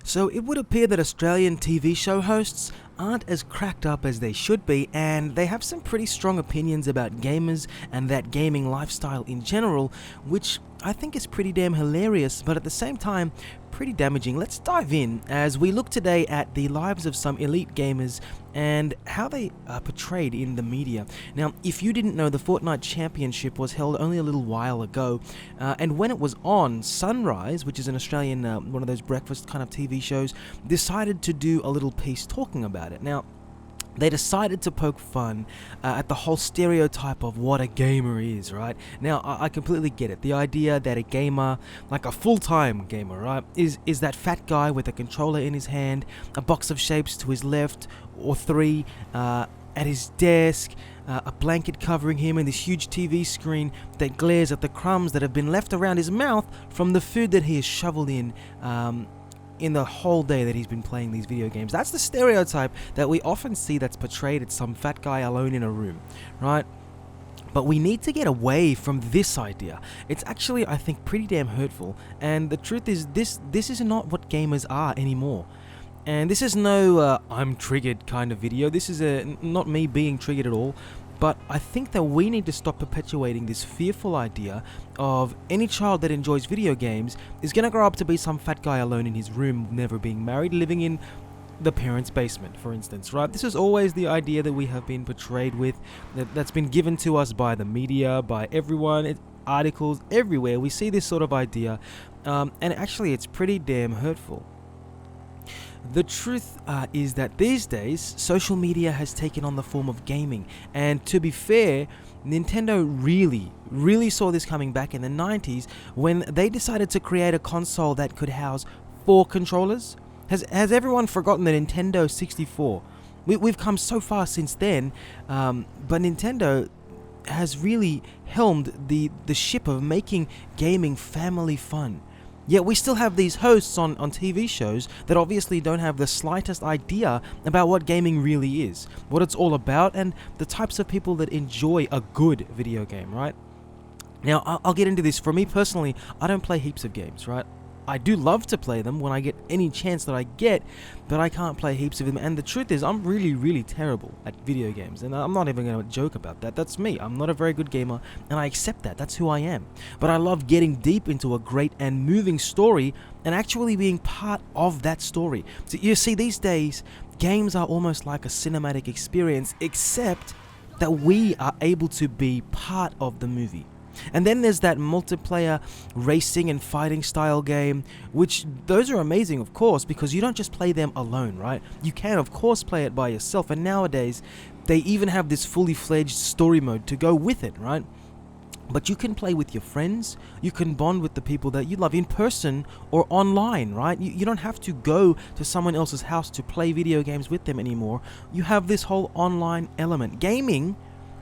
So it would appear that Australian TV show hosts aren't as cracked up as they should be, and they have some pretty strong opinions about gamers and that gaming lifestyle in general, which I think is pretty damn hilarious, but at the same time, pretty damaging. Let's dive in as we look today at the lives of some elite gamers and how they are portrayed in the media. Now, if you didn't know, the Fortnite Championship was held only a little while ago, and when it was on, Sunrise, which is an Australian, one of those breakfast kind of TV shows, decided to do a little piece talking about it. Now, they decided to poke fun at the whole stereotype of what a gamer is, right? Now, I completely get it. The idea that a gamer, like a full-time gamer, right, is that fat guy with a controller in his hand, a box of shapes to his left, or three, at his desk, a blanket covering him, and this huge TV screen that glares at the crumbs that have been left around his mouth from the food that he has shoveled in the whole day that he's been playing these video games. That's the stereotype that we often see that's portrayed as some fat guy alone in a room, right? But we need to get away from this idea. It's actually, I think, pretty damn hurtful, and the truth is this is not what gamers are anymore. And this is no I'm triggered kind of video. This is not me being triggered at all. But I think that we need to stop perpetuating this fearful idea of any child that enjoys video games is going to grow up to be some fat guy alone in his room, never being married, living in the parents' basement, for instance, right? This is always the idea that we have been portrayed with, that's been given to us by the media, by everyone, articles, everywhere. We see this sort of idea, and actually it's pretty damn hurtful. The truth is that these days, social media has taken on the form of gaming, and to be fair, Nintendo really saw this coming back in the 90s when they decided to create a console that could house 4 controllers. Has everyone forgotten the Nintendo 64? We've come so far since then, but Nintendo has really helmed the ship of making gaming family fun. Yet we still have these hosts on TV shows that obviously don't have the slightest idea about what gaming really is, what it's all about, and the types of people that enjoy a good video game, right? Now, I'll get into this. For me personally, I don't play heaps of games, right? I do love to play them when I get any chance that I get, but I can't play heaps of them. And the truth is, I'm really terrible at video games, and I'm not even going to joke about that. That's me. I'm not a very good gamer, and I accept that. That's who I am. But I love getting deep into a great and moving story and actually being part of that story. So you see, these days, games are almost like a cinematic experience, except that we are able to be part of the movie. And then there's that multiplayer racing and fighting style game, which those are amazing, of course, because you don't just play them alone, right? You can, of course, play it by yourself, and nowadays they even have this fully fledged story mode to go with it, right? But you can play with your friends, you can bond with the people that you love in person or online, right? You don't have to go to someone else's house to play video games with them anymore. You have this whole online element. Gaming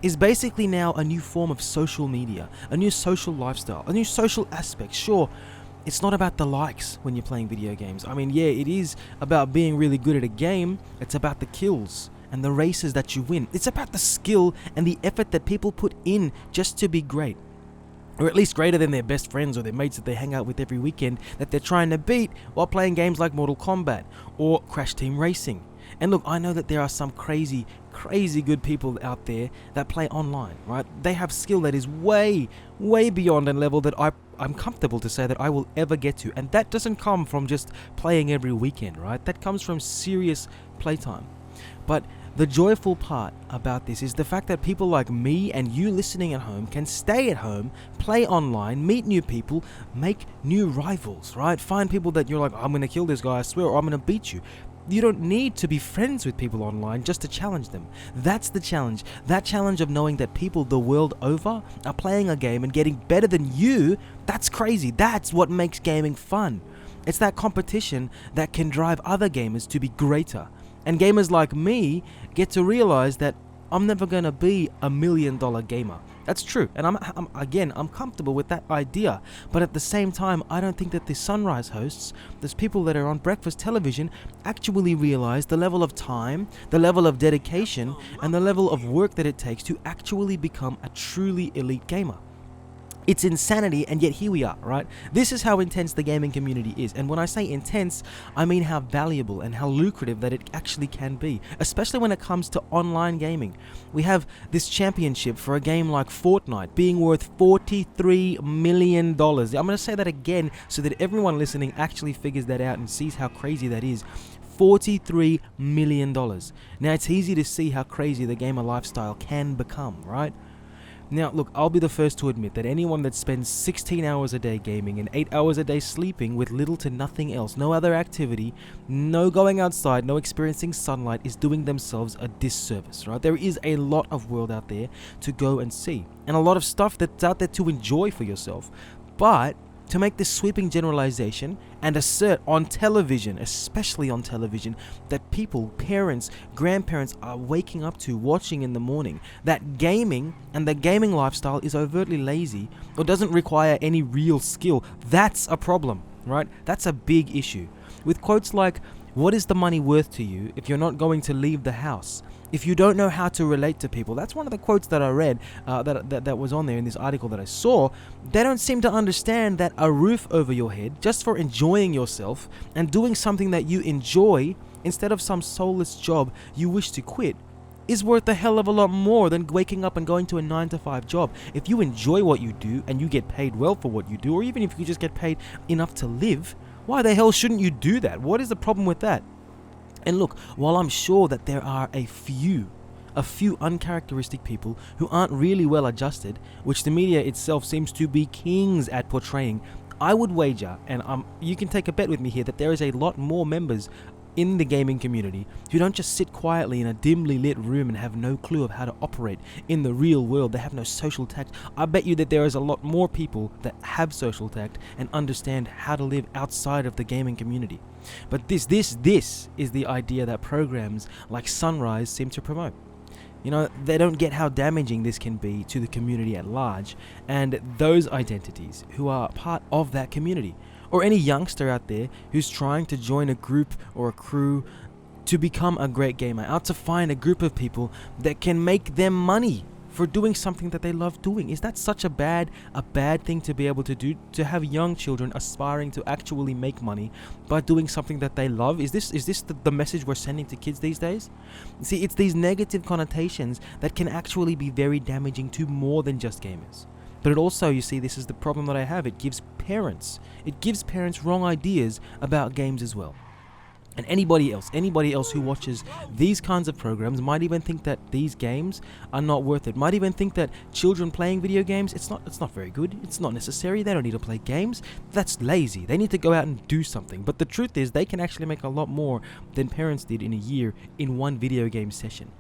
is basically now a new form of social media, a new social lifestyle, a new social aspect. Sure, it's not about the likes when you're playing video games. I mean, yeah, it is about being really good at a game. It's about the kills and the races that you win. It's about the skill and the effort that people put in just to be great. Or at least greater than their best friends or their mates that they hang out with every weekend that they're trying to beat while playing games like Mortal Kombat or Crash Team Racing. And look, I know that there are some crazy good people out there that play online, right? They have skill that is way beyond a level that I'm comfortable to say that I will ever get to. And that doesn't come from just playing every weekend, right? That comes from serious playtime. But the joyful part about this is the fact that people like me and you listening at home can stay at home, play online, meet new people, make new rivals, right? Find people that you're like, I'm going to kill this guy, I swear, or I'm going to beat you. You don't need to be friends with people online just to challenge them. That's the challenge. That challenge of knowing that people the world over are playing a game and getting better than you, that's crazy. That's what makes gaming fun. It's that competition that can drive other gamers to be greater. And gamers like me get to realize that I'm never going to be $1 million gamer. That's true, and I'm comfortable with that idea. But at the same time, I don't think that the Sunrise hosts, those people that are on breakfast television, actually realize the level of time, the level of dedication, and the level of work that it takes to actually become a truly elite gamer. It's insanity, and yet here we are, right? This is how intense the gaming community is. And when I say intense, I mean how valuable and how lucrative that it actually can be, especially when it comes to online gaming. We have this championship for a game like Fortnite being worth $43 million. I'm going to say that again so that everyone listening actually figures that out and sees how crazy that is. $43 million. Now, it's easy to see how crazy the gamer lifestyle can become, right? Now, look, I'll be the first to admit that anyone that spends 16 hours a day gaming and 8 hours a day sleeping with little to nothing else, no other activity, no going outside, no experiencing sunlight, is doing themselves a disservice, right? There is a lot of world out there to go and see, and a lot of stuff that's out there to enjoy for yourself. But to make this sweeping generalization and assert on television, especially on television, that people, parents, grandparents are waking up to, watching in the morning, that gaming and the gaming lifestyle is overtly lazy or doesn't require any real skill, that's a problem, right? That's a big issue. With quotes like, "What is the money worth to you if you're not going to leave the house? If you don't know how to relate to people?" That's one of the quotes that I read that was on there in this article that I saw. They don't seem to understand that a roof over your head just for enjoying yourself and doing something that you enjoy instead of some soulless job you wish to quit is worth a hell of a lot more than waking up and going to a 9-to-5 job. If you enjoy what you do and you get paid well for what you do, or even if you just get paid enough to live, why the hell shouldn't you do that? What is the problem with that? And look, while I'm sure that there are a few uncharacteristic people who aren't really well adjusted, which the media itself seems to be kings at portraying, I would wager, and you can take a bet with me here, that there is a lot more members in the gaming community who don't just sit quietly in a dimly lit room and have no clue of how to operate in the real world. They have no social tact. I bet you that there is a lot more people that have social tact and understand how to live outside of the gaming community. But this is the idea that programs like Sunrise seem to promote. You know, they don't get how damaging this can be to the community at large and those identities who are part of that community. Or any youngster out there who's trying to join a group or a crew to become a great gamer, out to find a group of people that can make them money for doing something that they love doing. Is that such a bad thing to be able to do, to have young children aspiring to actually make money by doing something that they love? Is this the message we're sending to kids these days? See, it's these negative connotations that can actually be very damaging to more than just gamers. But it also, you see, this is the problem that I have. It gives parents wrong ideas about games as well. And anybody else who watches these kinds of programs might even think that these games are not worth it. Might even think that children playing video games, it's not very good. It's not necessary. They don't need to play games. That's lazy. They need to go out and do something. But the truth is, they can actually make a lot more than parents did in a year in one video game session.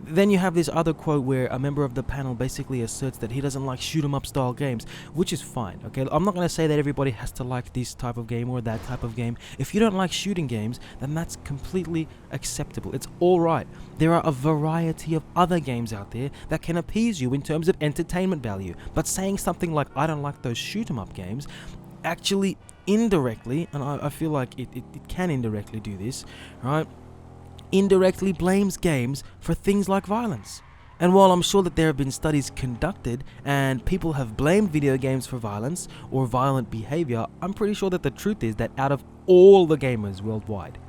Then you have this other quote where a member of the panel basically asserts that he doesn't like shoot-'em-up style games, which is fine, okay? I'm not going to say that everybody has to like this type of game or that type of game. If you don't like shooting games, then that's completely acceptable. It's alright. There are a variety of other games out there that can appease you in terms of entertainment value. But saying something like, "I don't like those shoot-'em-up games," actually indirectly, and I feel like it can indirectly do this, right? Indirectly blames games for things like violence. And while I'm sure that there have been studies conducted and people have blamed video games for violence or violent behavior, I'm pretty sure that the truth is that out of all the gamers worldwide,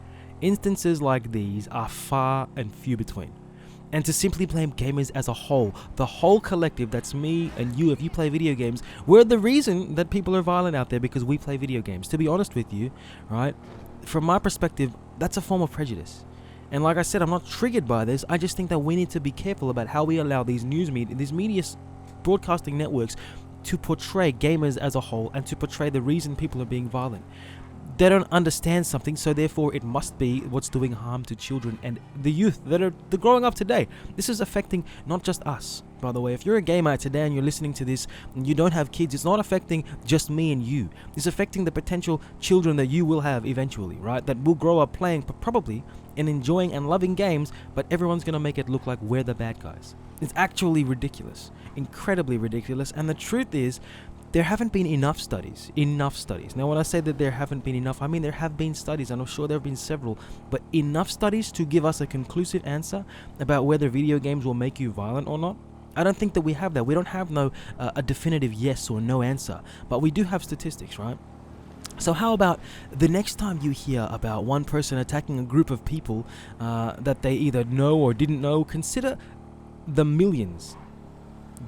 instances like these are far and few between. And to simply blame gamers as a whole, the whole collective, that's me and you, if you play video games, we're the reason that people are violent out there because we play video games. To be honest with you, right, from my perspective, that's a form of prejudice. And like I said, I'm not triggered by this. I just think that we need to be careful about how we allow these media broadcasting networks to portray gamers as a whole and to portray the reason people are being violent. They don't understand something, so therefore it must be what's doing harm to children and the youth that are growing up today. This is affecting not just us, by the way. If you're a gamer today and you're listening to this and you don't have kids, it's not affecting just me and you. It's affecting the potential children that you will have eventually, right? That will grow up playing probably and enjoying and loving games, but everyone's going to make it look like we're the bad guys. It's actually ridiculous, incredibly ridiculous. And the truth is, there haven't been enough studies. Now, when I say that there haven't been enough, I mean there have been studies, and I'm sure there have been several, but enough studies to give us a conclusive answer about whether video games will make you violent or not. I don't think that we have that. We don't have a definitive yes or no answer, but we do have statistics, right? So how about the next time you hear about one person attacking a group of people that they either know or didn't know, consider the millions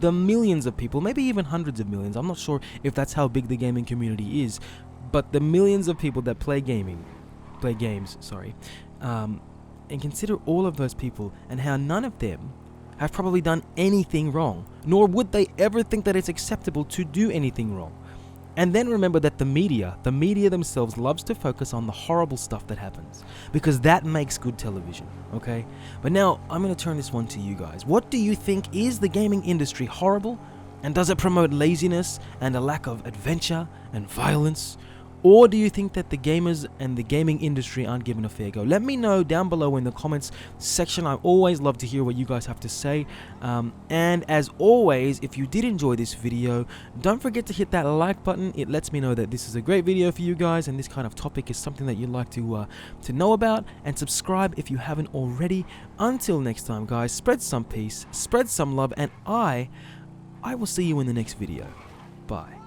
of people, maybe even hundreds of millions. I'm not sure if that's how big the gaming community is, but the millions of people that play games, and consider all of those people and how none of them have probably done anything wrong, nor would they ever think that it's acceptable to do anything wrong. And then remember that the media themselves loves to focus on the horrible stuff that happens, because that makes good television, okay? But now, I'm going to turn this one to you guys. What do you think? Is the gaming industry horrible? And does it promote laziness and a lack of adventure and violence? Or do you think that the gamers and the gaming industry aren't given a fair go? Let me know down below in the comments section. I always love to hear what you guys have to say. And as always, if you did enjoy this video, don't forget to hit that like button. It lets me know that this is a great video for you guys and this kind of topic is something that you'd like to know about. And subscribe if you haven't already. Until next time, guys, spread some peace, spread some love, and I will see you in the next video. Bye.